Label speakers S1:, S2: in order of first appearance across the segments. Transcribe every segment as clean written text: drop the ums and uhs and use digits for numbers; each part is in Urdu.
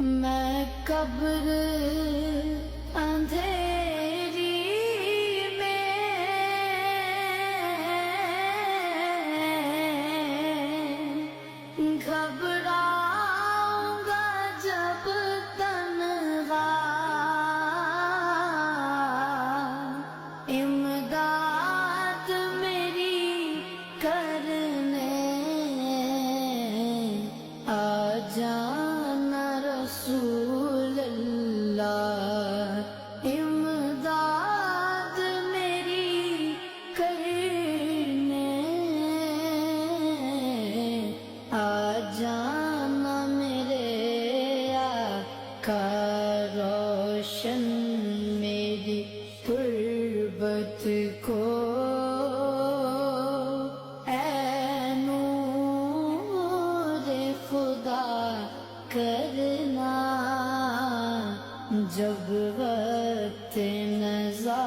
S1: میں قبر اندھیری میں گھبراؤں گا جب تنہا، امداد میری کرنے آ جانا رسول اللہ، امداد میری کرنے آ جانا میرے آقا، روشن میری تربت کو اے نور خدا کرنا، جب وقت نزا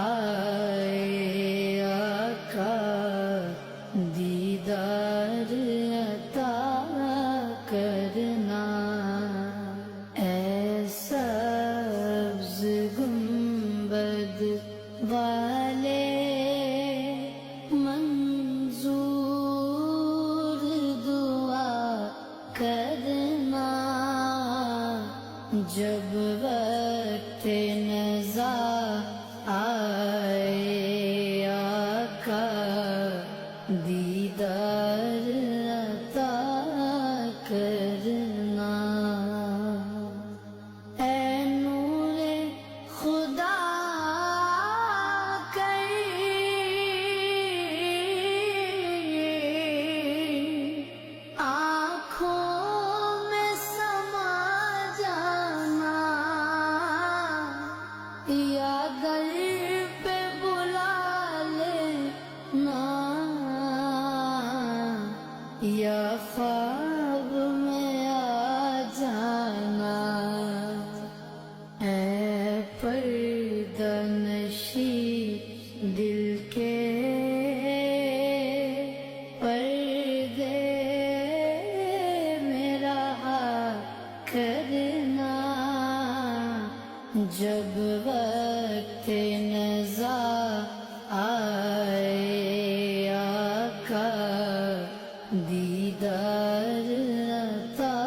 S1: آئے آقا، دیدار عطا کرنا، اے سبز گنبد والے منظور دعا کرنا، جب وقت نزا آئے آقا، دیدار عطا کرنا، اے نور خدا یا در پہ بلا لینا، یا خواب میں آ جانا، اے پردہ نشی دل کے پردے میرا کرنا، جب وقت نزا آئے آقا، دیدار عطا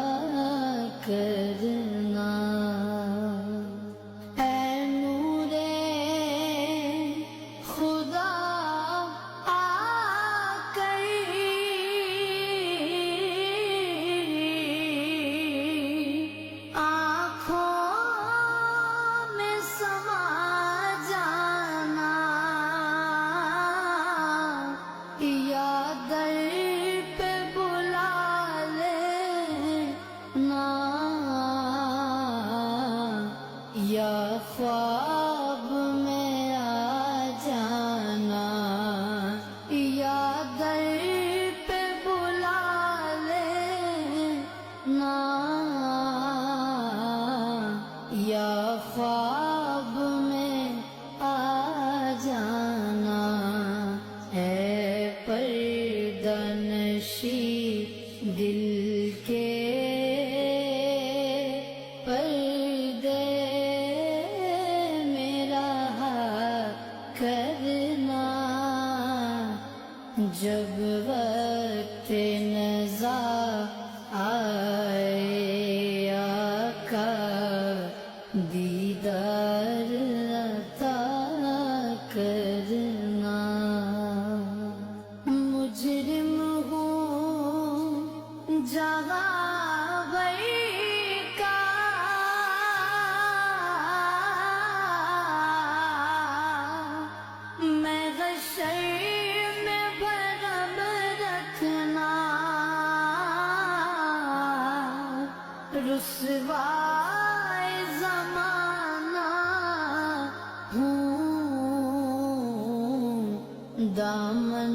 S1: کرنا، اے نور خدا آ کر در پہ بلا لینا، یا خواب میں آ جانا، یا در پہ بلا لینا، یا خواب میں آ جانا، اے پردہ نشی دل کے پردے میرا کرنا، جب وقت نزا آئے آقا، دیدار عطا کرنا، مجرم ہوں جہاں بھئی کا، میں حشر میں بھرم رکھنا، رسوائے زمانہ ہوں، دامن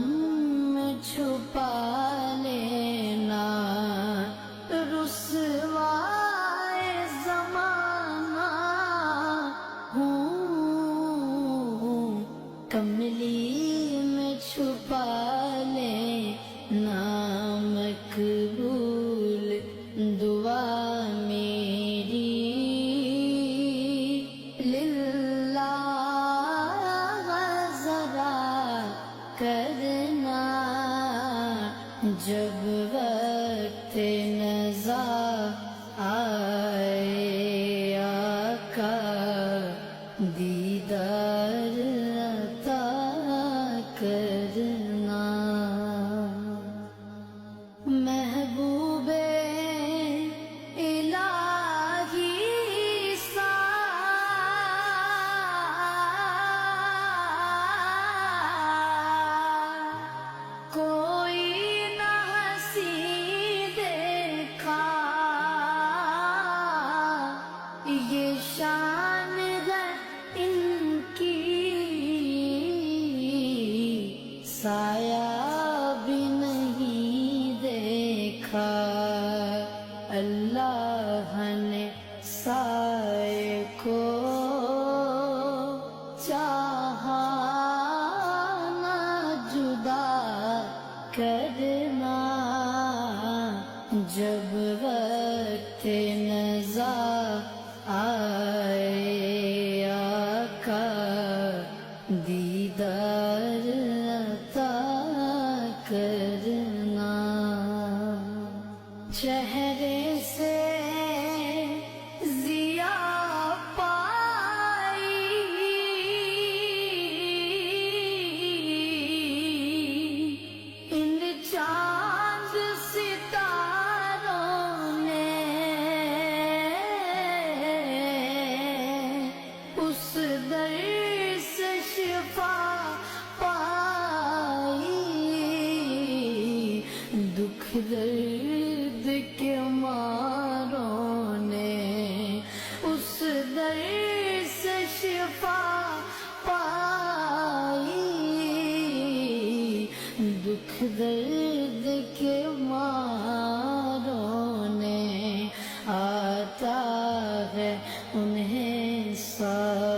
S1: میں چھپا لینا، رسوائے زمانہ ہوں، کملی میں چھپا لینا، مقبول دعا میں سائے کو چاہا نہ جدا کرنا، جب وقت نزا آئے آقا دیدار عطا کرنا، چہرے سے ضیا پائی ان چاند ستاروں نے، اس در سے شفا پائی، دکھ درد کے ماروں نے اس در سے شفا پائی، دکھ درد کے ماروں نے آتا ہے انہیں ساتھ